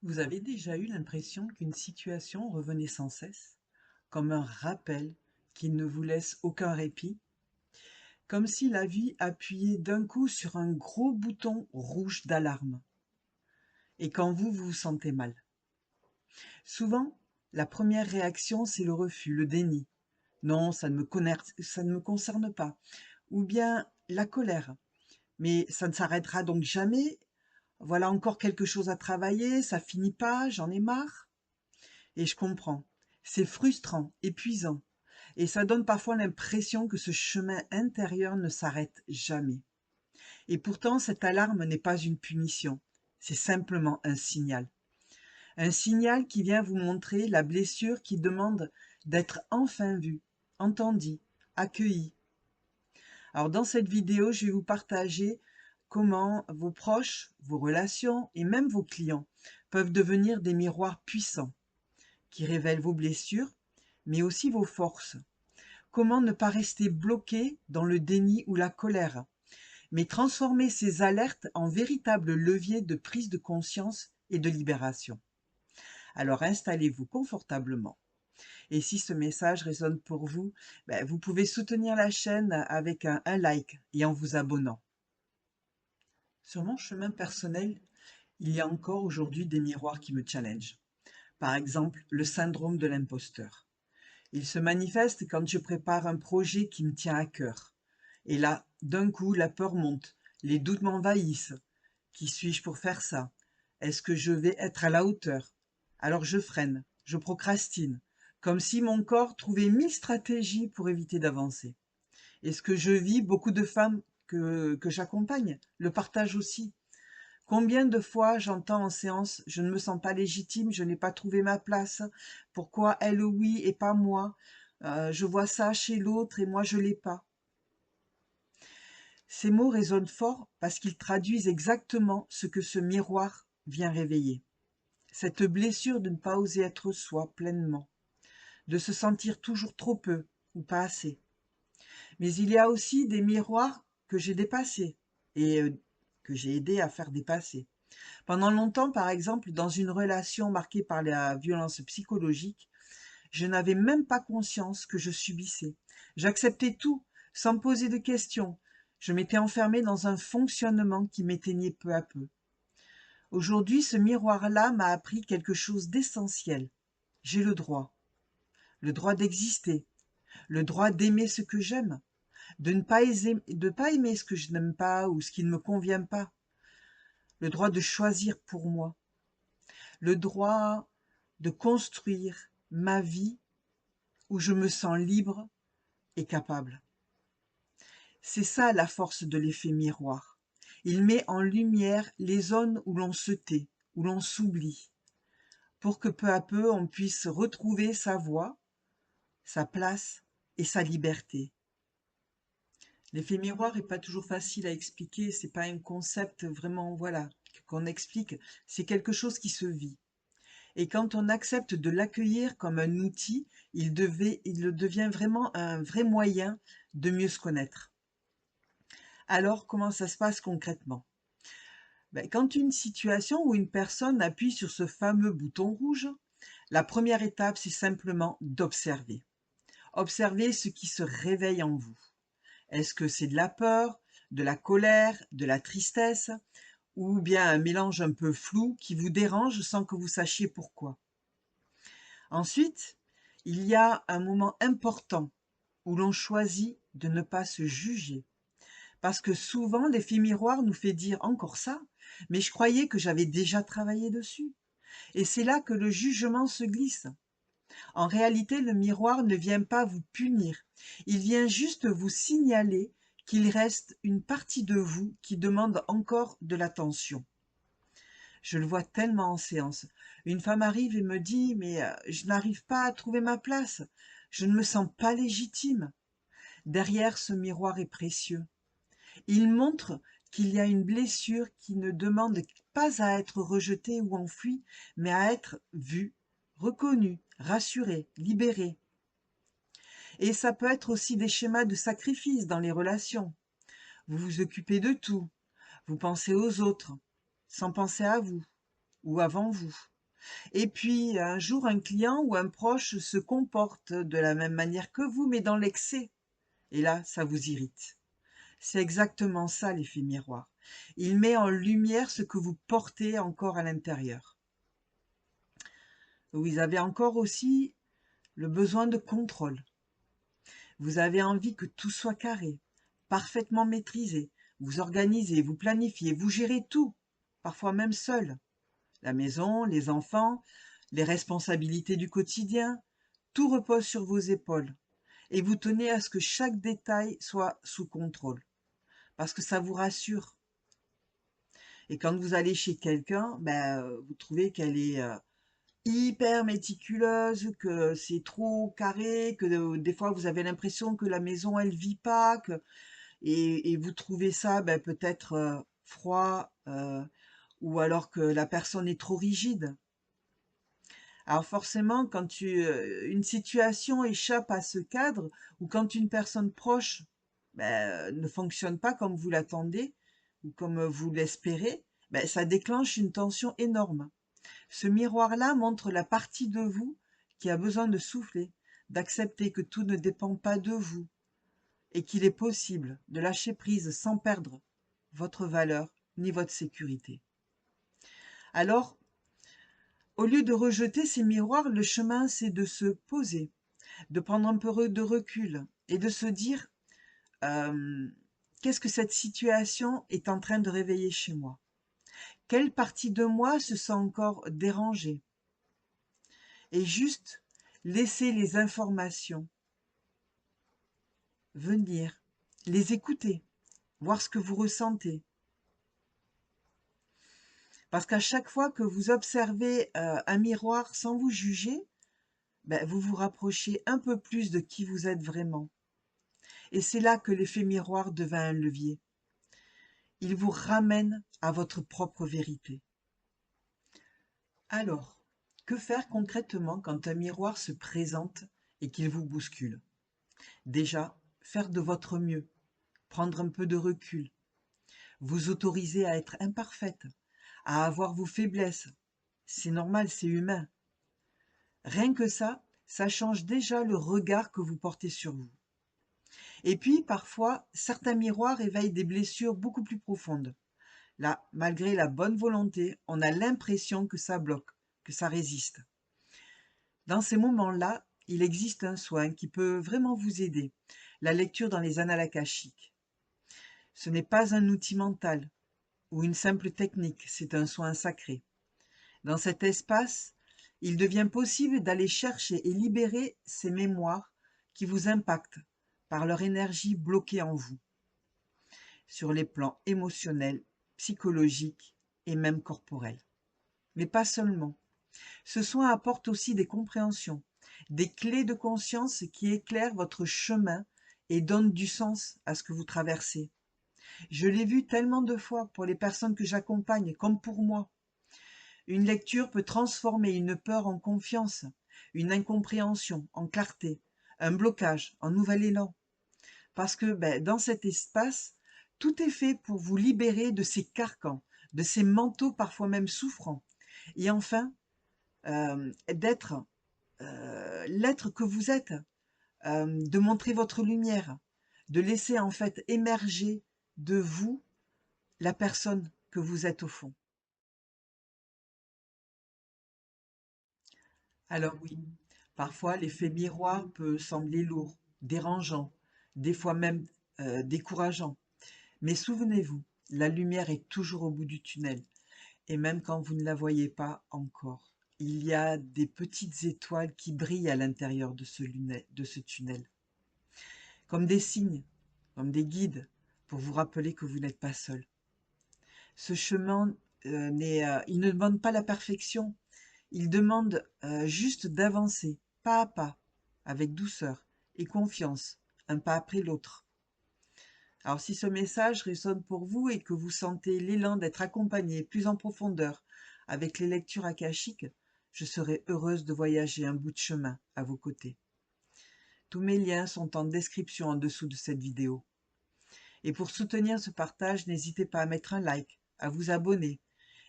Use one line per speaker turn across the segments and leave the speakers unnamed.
Vous avez déjà eu l'impression qu'une situation revenait sans cesse, comme un rappel qui ne vous laisse aucun répit, comme si la vie appuyait d'un coup sur un gros bouton rouge d'alarme, et quand vous vous sentez mal. Souvent, la première réaction, c'est le refus, le déni. Non, ça ne me concerne pas. Ou bien la colère. Mais ça ne s'arrêtera donc jamais. Voilà encore quelque chose à travailler, ça finit pas, j'en ai marre. Et je comprends. C'est frustrant, épuisant, et ça donne parfois l'impression que ce chemin intérieur ne s'arrête jamais. Et pourtant, cette alarme n'est pas une punition, c'est simplement un signal. Un signal qui vient vous montrer la blessure qui demande d'être enfin vue, entendue, accueillie. Alors dans cette vidéo, je vais vous partager comment vos proches, vos relations et même vos clients peuvent devenir des miroirs puissants qui révèlent vos blessures, mais aussi vos forces. Comment ne pas rester bloqué dans le déni ou la colère, mais transformer ces alertes en véritables leviers de prise de conscience et de libération. Alors installez-vous confortablement. Et si ce message résonne pour vous, vous pouvez soutenir la chaîne avec un like et en vous abonnant. Sur mon chemin personnel, il y a encore aujourd'hui des miroirs qui me challengent. Par exemple, le syndrome de l'imposteur. Il se manifeste quand je prépare un projet qui me tient à cœur. Et là, d'un coup, la peur monte, les doutes m'envahissent. Qui suis-je pour faire ça? Est-ce que je vais être à la hauteur? Alors je freine, je procrastine, comme si mon corps trouvait 1000 stratégies pour éviter d'avancer. Et ce que je vis, beaucoup de femmes que j'accompagne le partagent aussi. Combien de fois j'entends en séance: «Je ne me sens pas légitime, je n'ai pas trouvé ma place. Pourquoi elle oui et pas moi? Je vois ça chez l'autre et moi je l'ai pas». Ces mots résonnent fort parce qu'ils traduisent exactement ce que ce miroir vient réveiller. Cette blessure de ne pas oser être soi pleinement, de se sentir toujours trop peu ou pas assez. Mais il y a aussi des miroirs que j'ai dépassés et que j'ai aidé à faire dépasser. Pendant longtemps, par exemple, dans une relation marquée par la violence psychologique, je n'avais même pas conscience que je subissais. J'acceptais tout, sans me poser de questions. Je m'étais enfermée dans un fonctionnement qui m'éteignait peu à peu. Aujourd'hui, ce miroir-là m'a appris quelque chose d'essentiel. J'ai le droit d'exister, le droit d'aimer ce que j'aime, de pas aimer ce que je n'aime pas ou ce qui ne me convient pas, le droit de choisir pour moi, le droit de construire ma vie où je me sens libre et capable. C'est ça la force de l'effet miroir. Il met en lumière les zones où l'on se tait, où l'on s'oublie, pour que peu à peu on puisse retrouver sa voix, sa place et sa liberté. L'effet miroir n'est pas toujours facile à expliquer, c'est pas un concept vraiment, voilà, qu'on explique, c'est quelque chose qui se vit. Et quand on accepte de l'accueillir comme un outil, il devient vraiment un vrai moyen de mieux se connaître. Alors, comment ça se passe concrètement? Quand une situation ou une personne appuie sur ce fameux bouton rouge, la première étape, c'est simplement d'observer. Observer ce qui se réveille en vous. Est-ce que c'est de la peur, de la colère, de la tristesse, ou bien un mélange un peu flou qui vous dérange sans que vous sachiez pourquoi? Ensuite, il y a un moment important où l'on choisit de ne pas se juger. Parce que souvent, l'effet miroir nous fait dire: «Encore ça? Mais je croyais que j'avais déjà travaillé dessus». Et c'est là que le jugement se glisse. En réalité, le miroir ne vient pas vous punir. Il vient juste vous signaler qu'il reste une partie de vous qui demande encore de l'attention. Je le vois tellement en séance. Une femme arrive et me dit: «Mais je n'arrive pas à trouver ma place. Je ne me sens pas légitime». Derrière ce miroir est précieux. Il montre qu'il y a une blessure qui ne demande pas à être rejetée ou enfouie, mais à être vue, reconnue, rassurée, libérée. Et ça peut être aussi des schémas de sacrifice dans les relations. Vous vous occupez de tout, vous pensez aux autres, sans penser à vous ou avant vous. Et puis, un jour, un client ou un proche se comporte de la même manière que vous, mais dans l'excès. Et là, ça vous irrite. C'est exactement ça l'effet miroir. Il met en lumière ce que vous portez encore à l'intérieur. Vous avez encore aussi le besoin de contrôle. Vous avez envie que tout soit carré, parfaitement maîtrisé. Vous organisez, vous planifiez, vous gérez tout, parfois même seul. La maison, les enfants, les responsabilités du quotidien, tout repose sur vos épaules. Et vous tenez à ce que chaque détail soit sous contrôle, parce que ça vous rassure. Et quand vous allez chez quelqu'un, vous trouvez qu'elle est hyper méticuleuse, que c'est trop carré, que des fois vous avez l'impression que la maison elle vit pas, et vous trouvez ça peut-être froid, ou alors que la personne est trop rigide. Alors forcément, quand une situation échappe à ce cadre, ou quand une personne proche ne fonctionne pas comme vous l'attendez, ou comme vous l'espérez, ça déclenche une tension énorme. Ce miroir-là montre la partie de vous qui a besoin de souffler, d'accepter que tout ne dépend pas de vous, et qu'il est possible de lâcher prise sans perdre votre valeur ni votre sécurité. Alors, au lieu de rejeter ces miroirs, le chemin, c'est de se poser, de prendre un peu de recul et de se dire qu'est-ce que cette situation est en train de réveiller chez moi? Quelle partie de moi se sent encore dérangée? Et juste laisser les informations venir, les écouter, voir ce que vous ressentez. Parce qu'à chaque fois que vous observez un miroir sans vous juger, vous vous rapprochez un peu plus de qui vous êtes vraiment. Et c'est là que l'effet miroir devient un levier. Il vous ramène à votre propre vérité. Alors, que faire concrètement quand un miroir se présente et qu'il vous bouscule? Déjà, faire de votre mieux, prendre un peu de recul, vous autoriser à être imparfaite, à avoir vos faiblesses. C'est normal, c'est humain. Rien que ça change déjà le regard que vous portez sur vous. Et puis, parfois, certains miroirs éveillent des blessures beaucoup plus profondes. Là, malgré la bonne volonté, on a l'impression que ça bloque, que ça résiste. Dans ces moments-là, il existe un soin qui peut vraiment vous aider, la lecture dans les annales akashiques. Ce n'est pas un outil mental ou une simple technique, c'est un soin sacré. Dans cet espace, il devient possible d'aller chercher et libérer ces mémoires qui vous impactent par leur énergie bloquée en vous, sur les plans émotionnels, psychologiques et même corporels. Mais pas seulement. Ce soin apporte aussi des compréhensions, des clés de conscience qui éclairent votre chemin et donnent du sens à ce que vous traversez. Je l'ai vu tellement de fois pour les personnes que j'accompagne, comme pour moi. Une lecture peut transformer une peur en confiance, une incompréhension en clarté, un blocage en nouvel élan. Parce que dans cet espace, tout est fait pour vous libérer de ces carcans, de ces manteaux parfois même souffrants. Et enfin, d'être l'être que vous êtes, de montrer votre lumière, de laisser en fait émerger de vous la personne que vous êtes au fond. Alors oui, parfois l'effet miroir peut sembler lourd, dérangeant, des fois même décourageant. Mais souvenez-vous, la lumière est toujours au bout du tunnel. Et même quand vous ne la voyez pas encore, il y a des petites étoiles qui brillent à l'intérieur de ce tunnel. Comme des signes, comme des guides, pour vous rappeler que vous n'êtes pas seul. Ce chemin, il ne demande pas la perfection, il demande juste d'avancer, pas à pas, avec douceur et confiance, un pas après l'autre. Alors si ce message résonne pour vous et que vous sentez l'élan d'être accompagné plus en profondeur avec les lectures akashiques, je serai heureuse de voyager un bout de chemin à vos côtés. Tous mes liens sont en description en dessous de cette vidéo. Et pour soutenir ce partage, n'hésitez pas à mettre un like, à vous abonner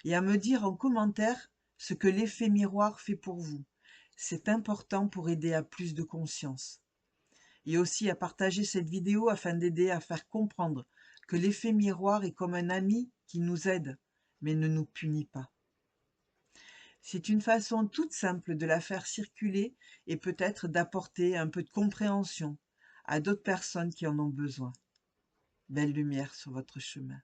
et à me dire en commentaire ce que l'effet miroir fait pour vous. C'est important pour aider à plus de conscience. Et aussi à partager cette vidéo afin d'aider à faire comprendre que l'effet miroir est comme un ami qui nous aide, mais ne nous punit pas. C'est une façon toute simple de la faire circuler et peut-être d'apporter un peu de compréhension à d'autres personnes qui en ont besoin. Belle lumière sur votre chemin.